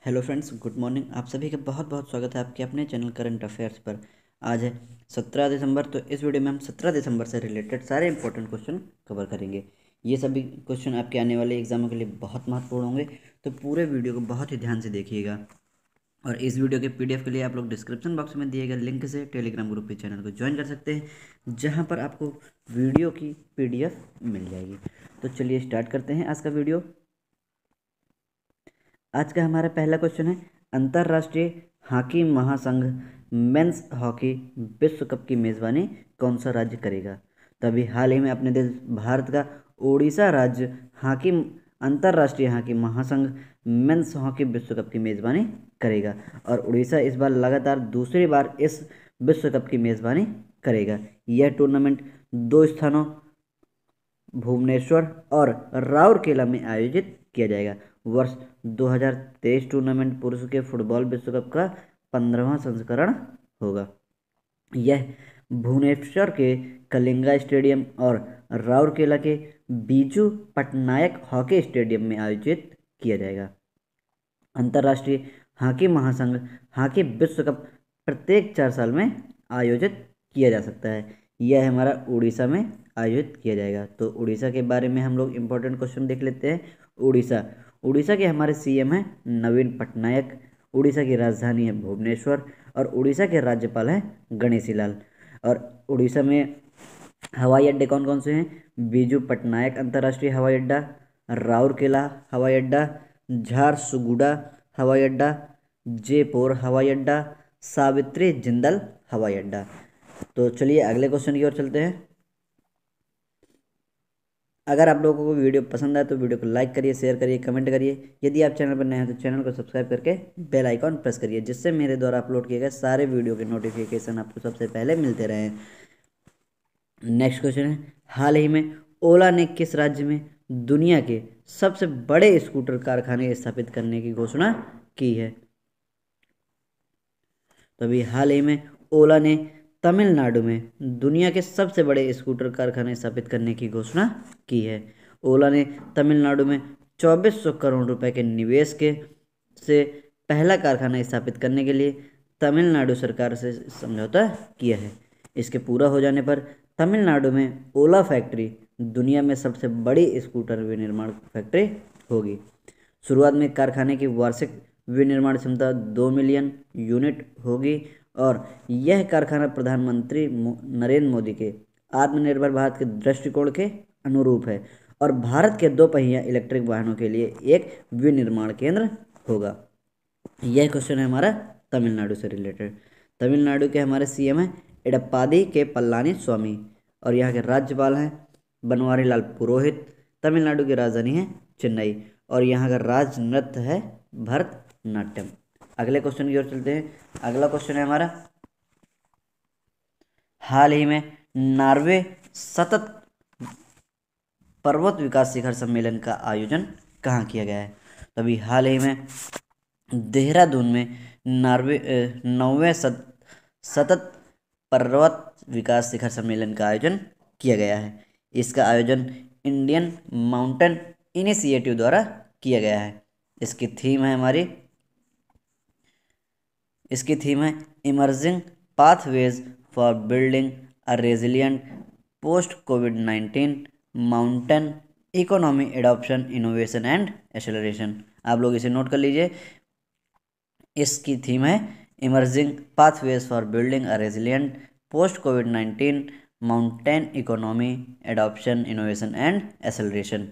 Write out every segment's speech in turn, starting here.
Hello friends, good morning. आप सभी का बहुत बहुत स्वागत है आपके अपने चैनल करंट अफेयर्स पर। आज है 17 दिसंबर। तो इस वीडियो में हम 17 दिसंबर से रिलेटेड सारे इंपॉर्टेंट क्वेश्चन कवर करेंगे। ये सभी क्वेश्चन आपके आने वाले एग्जामों के लिए बहुत महत्वपूर्ण होंगे, तो पूरे वीडियो को बहुत ही ध्यान से देखिएगा। और इस वीडियो के पीडीएफ के लिए आप लोग डिस्क्रिप्शन बॉक्स में दिए गए लिंक से टेलीग्राम ग्रुप के चैनल को ज्वाइन कर सकते हैं, जहाँ पर आपको वीडियो की पीडीएफ मिल जाएगी। तो चलिए स्टार्ट करते हैं आज का वीडियो। आज का हमारा पहला क्वेश्चन है, अंतर्राष्ट्रीय हॉकी महासंघ मेंस हॉकी विश्व कप की मेजबानी कौन सा राज्य करेगा? तो अभी हाल ही में अपने देश भारत का उड़ीसा राज्य हॉकी अंतर्राष्ट्रीय हॉकी महासंघ मेंस हॉकी विश्व कप की मेजबानी करेगा। और उड़ीसा इस बार लगातार दूसरी बार इस विश्व कप की मेजबानी करेगा। यह टूर्नामेंट दो स्थानों भुवनेश्वर और राउरकेला में आयोजित किया जाएगा। वर्ष 2023 टूर्नामेंट पुरुषों के फुटबॉल विश्व कप का 15वां संस्करण होगा। यह भुवनेश्वर के कलिंगा स्टेडियम और राउरकेला के बीजू पटनायक हॉकी स्टेडियम में आयोजित किया जाएगा। अंतर्राष्ट्रीय हॉकी महासंघ हॉकी विश्व कप प्रत्येक 4 साल में आयोजित किया जा सकता है। यह हमारा उड़ीसा में आयोजित किया जाएगा। तो उड़ीसा के बारे में हम लोग इम्पोर्टेंट क्वेश्चन देख लेते हैं। उड़ीसा उड़ीसा के हमारे सीएम हैं नवीन पटनायक। उड़ीसा की राजधानी है भुवनेश्वर और उड़ीसा के राज्यपाल हैं गणेशी लाल। और उड़ीसा में हवाई अड्डे कौन कौन से हैं? बीजू पटनायक अंतर्राष्ट्रीय हवाई अड्डा, राउरकेला हवाई अड्डा, झारसुगुडा हवाई अड्डा, जयपुर हवाई अड्डा, सावित्री जिंदल हवाई अड्डा। तो चलिए अगले क्वेश्चन की ओर चलते हैं। अगर आप लोगों को वीडियो पसंद आए तो वीडियो को लाइक करिए, शेयर करिए, कमेंट करिए। यदि आप चैनल पर नए हैं तो चैनल को सब्सक्राइब करके बेल आइकॉन प्रेस करिए, जिससे मेरे द्वारा अपलोड किए गए सारे वीडियो के नोटिफिकेशन आपको सबसे पहले मिलते रहें। नेक्स्ट क्वेश्चन है, हाल ही में ओला ने किस राज्य में दुनिया के सबसे बड़े स्कूटर कारखाने स्थापित करने की घोषणा की है? तो अभी हाल ही में ओला ने तमिलनाडु में दुनिया के सबसे बड़े स्कूटर कारखाने स्थापित करने की घोषणा की है। ओला ने तमिलनाडु में 2400 करोड़ रुपए के निवेश के से पहला कारखाना स्थापित करने के लिए तमिलनाडु सरकार से समझौता किया है। इसके पूरा हो जाने पर तमिलनाडु में ओला फैक्ट्री दुनिया में सबसे बड़ी स्कूटर विनिर्माण फैक्ट्री होगी। शुरुआत में कारखाने की वार्षिक विनिर्माण क्षमता 2 मिलियन यूनिट होगी और यह कारखाना प्रधानमंत्री नरेंद्र मोदी के आत्मनिर्भर भारत के दृष्टिकोण के अनुरूप है और भारत के 2 पहिया इलेक्ट्रिक वाहनों के लिए एक विनिर्माण केंद्र होगा। यह क्वेश्चन है हमारा तमिलनाडु से रिलेटेड। तमिलनाडु के हमारे सीएम हैं एडप्पादी के पलानी स्वामी और यहाँ के राज्यपाल हैं बनवारी लाल पुरोहित। तमिलनाडु की राजधानी है चेन्नई और यहाँ का राज नृत्य है भरतनाट्यम। अगले क्वेश्चन की ओर चलते हैं। अगला क्वेश्चन है हमारा, हाल ही में नॉर्वे सतत पर्वत विकास शिखर सम्मेलन का आयोजन कहाँ किया गया है? तो अभी हाल ही में देहरादून में नॉर्वे 9वें सतत पर्वत विकास शिखर सम्मेलन का आयोजन किया गया है। इसका आयोजन इंडियन माउंटेन इनिशिएटिव द्वारा किया गया है। इसकी थीम है emerging pathways for building a resilient post covid mountain economy adoption innovation and acceleration. आप लोग इसे नोट कर लीजिए। इसकी थीम है emerging pathways for building a resilient post covid mountain economy adoption innovation and acceleration.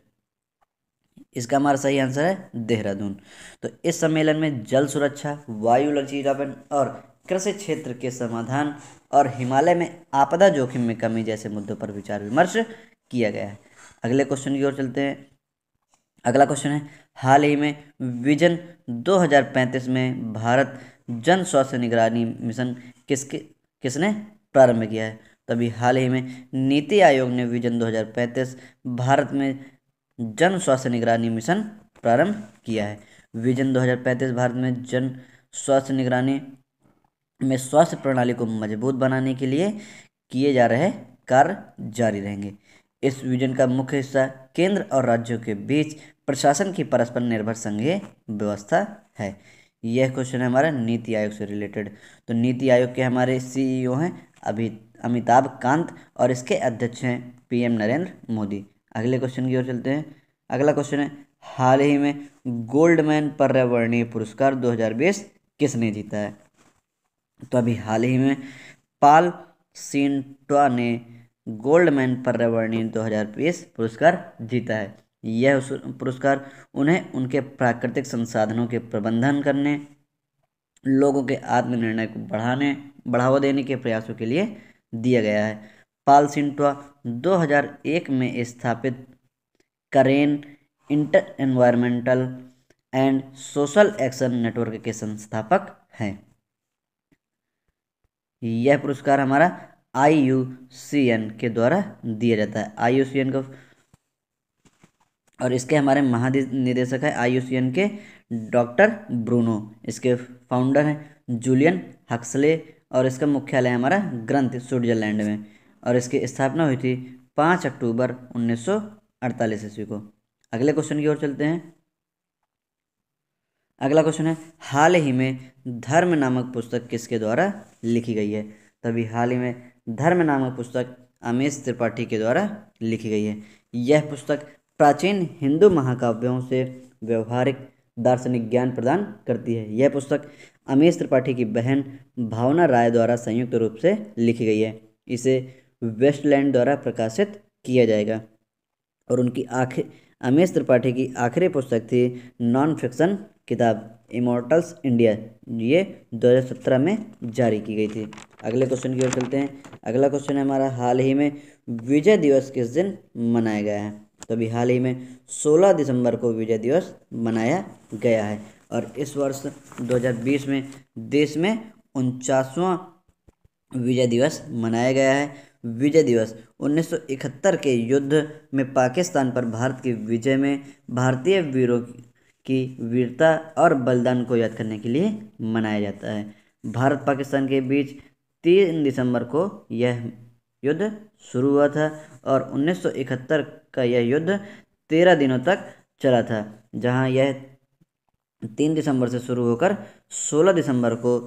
इसका हमारा सही आंसर है देहरादून। तो इस सम्मेलन में जल सुरक्षा, वायु लचीलापन और कृषि क्षेत्र के समाधान और हिमालय में आपदा जोखिम में कमी जैसे मुद्दों पर विचार विमर्श किया गया है। अगले क्वेश्चन की ओर चलते हैं। अगला क्वेश्चन है, हाल ही में विजन 2035 में भारत जन स्वास्थ्य निगरानी मिशन किसने प्रारंभ किया है? तभी हाल ही में नीति आयोग ने विजन 2035 भारत में जन स्वास्थ्य निगरानी मिशन प्रारंभ किया है। विजन 2035 भारत में जन स्वास्थ्य निगरानी में स्वास्थ्य प्रणाली को मजबूत बनाने के लिए किए जा रहे कार्य जारी रहेंगे। इस विजन का मुख्य हिस्सा केंद्र और राज्यों के बीच प्रशासन की परस्पर निर्भर संघीय व्यवस्था है। यह क्वेश्चन है हमारा नीति आयोग से रिलेटेड। तो नीति आयोग के हमारे सीईओ हैं अमिताभ कांत और इसके अध्यक्ष हैं पीएम नरेंद्र मोदी। अगले क्वेश्चन की ओर चलते हैं। अगला क्वेश्चन है, हाल ही में गोल्डमैन पर्यावरणीय पुरस्कार 2020 किसने जीता है? तो अभी हाल ही में पाल सिंटवा ने गोल्डमैन पर्यावरणीय 2020 पुरस्कार जीता है। यह पुरस्कार उन्हें उनके प्राकृतिक संसाधनों के प्रबंधन करने, लोगों के आत्मनिर्णय को बढ़ावा देने के प्रयासों के लिए दिया गया है। पाल सिंटवा 2001 में स्थापित करेन inter environmental and social action network के संस्थापक हैं। यह पुरस्कार हमारा IUCN के द्वारा दिया जाता है। IUCN को, और इसके हमारे महानिदेशक है IUCN के डॉक्टर ब्रूनो। इसके फाउंडर हैं जूलियन हक्सले और इसका मुख्यालय हमारा ग्रंथ स्विट्जरलैंड में, और इसकी स्थापना हुई थी 5 अक्टूबर 1948 ईस्वी को। अगले क्वेश्चन की ओर चलते हैं। अगला क्वेश्चन है, हाल ही में धर्म नामक पुस्तक किसके द्वारा लिखी गई है? तभी हाल ही में धर्म नामक पुस्तक अमीश त्रिपाठी के द्वारा लिखी गई है। यह पुस्तक प्राचीन हिंदू महाकाव्यों से व्यवहारिक दार्शनिक ज्ञान प्रदान करती है। यह पुस्तक अमीश त्रिपाठी की बहन भावना राय द्वारा संयुक्त रूप से लिखी गई है। इसे वेस्टलैंड द्वारा प्रकाशित किया जाएगा। और उनकी अमीश त्रिपाठी की आखिरी पुस्तक थी नॉन फिक्शन किताब इमॉर्टल्स इंडिया, ये 2017 में जारी की गई थी। अगले क्वेश्चन की ओर चलते हैं। अगला क्वेश्चन है हमारा, हाल ही में विजय दिवस किस दिन मनाया गया है? तो अभी हाल ही में 16 दिसंबर को विजय दिवस मनाया गया है। और इस वर्ष 2020 में देश में 49वां विजय दिवस मनाया गया है। विजय दिवस 1971 के युद्ध में पाकिस्तान पर भारत की विजय में भारतीय वीरों की वीरता और बलिदान को याद करने के लिए मनाया जाता है। भारत पाकिस्तान के बीच 3 दिसंबर को यह युद्ध शुरू हुआ था और 1971 का यह युद्ध 13 दिनों तक चला था, जहां यह 3 दिसंबर से शुरू होकर 16 दिसंबर को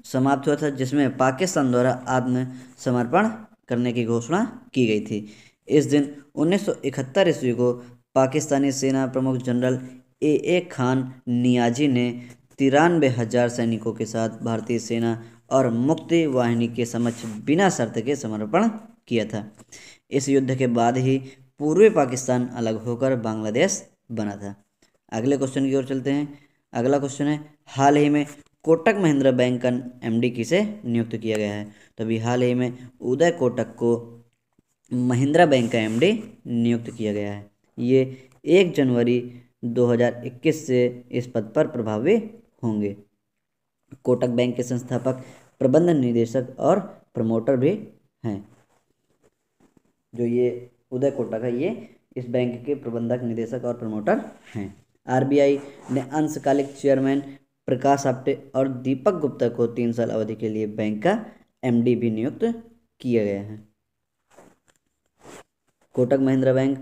समाप्त हुआ था, जिसमें पाकिस्तान द्वारा आत्मसमर्पण करने की घोषणा की गई थी। इस दिन 1971 ईस्वी को पाकिस्तानी सेना प्रमुख जनरल AA खान नियाजी ने 93,000 सैनिकों के साथ भारतीय सेना और मुक्ति वाहिनी के समक्ष बिना शर्त के समर्पण किया था। इस युद्ध के बाद ही पूर्वी पाकिस्तान अलग होकर बांग्लादेश बना था। अगले क्वेश्चन की ओर चलते हैं। अगला क्वेश्चन है, हाल ही में कोटक महिंद्रा बैंक का MD किसे नियुक्त किया गया है? तो अभी हाल ही में उदय कोटक को महिंद्रा बैंक का MD नियुक्त किया गया है। ये 1 जनवरी 2021 से इस पद पर प्रभावी होंगे। कोटक बैंक के संस्थापक, प्रबंध निदेशक और प्रमोटर भी हैं। जो ये उदय कोटक है, ये इस बैंक के प्रबंधक, निदेशक और प्रमोटर हैं। RBI ने अंशकालिक चेयरमैन प्रकाश आप्टे और दीपक गुप्ता को 3 साल अवधि के लिए बैंक का MD भी नियुक्त किया गया है। कोटक महिंद्रा बैंक,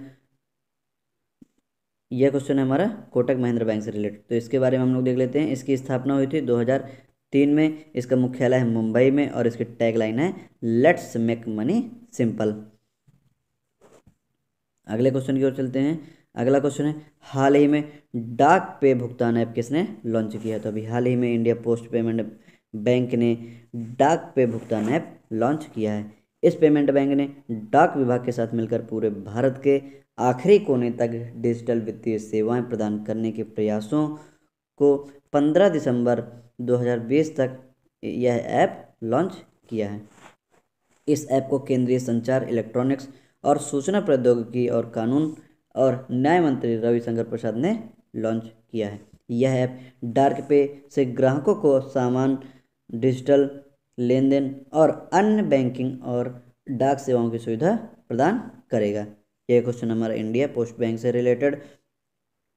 यह क्वेश्चन है हमारा कोटक महिंद्रा बैंक से रिलेटेड, तो इसके बारे में हम लोग देख लेते हैं। इसकी स्थापना हुई थी 2003 में। इसका मुख्यालय है मुंबई में और इसकी टैगलाइन है लेट्स मेक मनी सिंपल। अगले क्वेश्चन की ओर चलते हैं। अगला क्वेश्चन है, हाल ही में डाक पे भुगतान ऐप किसने लॉन्च किया? तो अभी हाल ही में इंडिया पोस्ट पेमेंट बैंक ने डाक पे भुगतान ऐप लॉन्च किया है। इस पेमेंट बैंक ने डाक विभाग के साथ मिलकर पूरे भारत के आखिरी कोने तक डिजिटल वित्तीय सेवाएं प्रदान करने के प्रयासों को 15 दिसंबर 2020 तक यह ऐप लॉन्च किया है। इस ऐप को केंद्रीय संचार, इलेक्ट्रॉनिक्स और सूचना प्रौद्योगिकी और कानून और न्याय मंत्री रविशंकर प्रसाद ने लॉन्च किया है। यह ऐप डार्क पे से ग्राहकों को सामान, डिजिटल लेन देन और अन्य बैंकिंग और डाक सेवाओं की सुविधा प्रदान करेगा। यह क्वेश्चन हमारा इंडिया पोस्ट बैंक से रिलेटेड।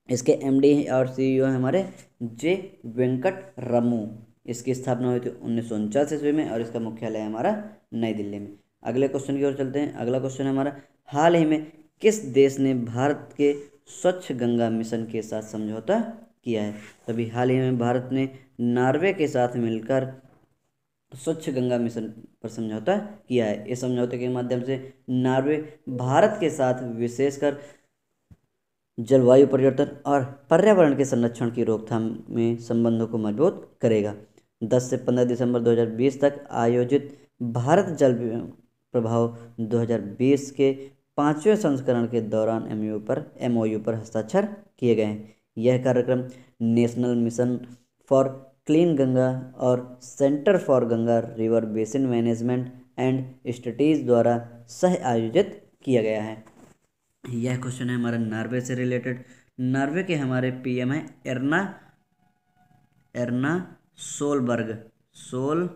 इसके MD और CEO हैं हमारे J वेंकट रमू। इसकी स्थापना हुई थी 1949 ईस्वी में और इसका मुख्यालय है हमारा नई दिल्ली में। अगले क्वेश्चन की ओर चलते हैं। अगला क्वेश्चन है हमारा, हाल ही में किस देश ने भारत के स्वच्छ गंगा मिशन के साथ समझौता किया है? तो अभी हाल ही में भारत ने नॉर्वे के साथ मिलकर स्वच्छ गंगा मिशन पर समझौता किया है। इस समझौते के माध्यम से नॉर्वे भारत के साथ विशेषकर जलवायु परिवर्तन और पर्यावरण के संरक्षण की रोकथाम में संबंधों को मजबूत करेगा। 10 से 15 दिसंबर 2020 तक आयोजित भारत जल प्रभाव 2020 के 5वें संस्करण के दौरान एमओयू पर हस्ताक्षर किए गए हैं। यह कार्यक्रम National Mission for Clean Ganga और Centre for Ganga River Basin Management and Studies द्वारा सह आयोजित किया गया है। यह क्वेश्चन है हमारा नॉर्वे से रिलेटेड। नॉर्वे के हमारे पीएम है एर्ना एर्ना सोलबर्ग सोलबर्ग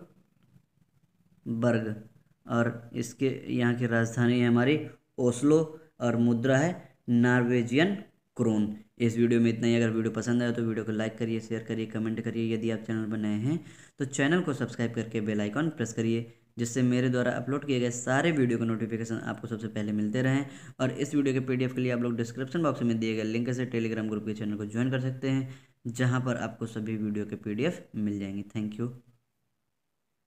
और इसके यहाँ की राजधानी है हमारी ओस्लो और मुद्रा है नॉर्वेजियन क्रोन। इस वीडियो में इतना ही। अगर वीडियो पसंद आया तो वीडियो को लाइक करिए, शेयर करिए, कमेंट करिए। यदि आप चैनल पर नए हैं तो चैनल को सब्सक्राइब करके बेल आइकॉन प्रेस करिए, जिससे मेरे द्वारा अपलोड किए गए सारे वीडियो का नोटिफिकेशन आपको सबसे पहले मिलते रहें। और इस वीडियो के पीडीएफ के लिए आप लोग डिस्क्रिप्शन बॉक्स में दिए गए लिंक से टेलीग्राम ग्रुप के चैनल को ज्वाइन कर सकते हैं, जहां पर आपको सभी वीडियो के पीडीएफ मिल जाएंगे। Thank you.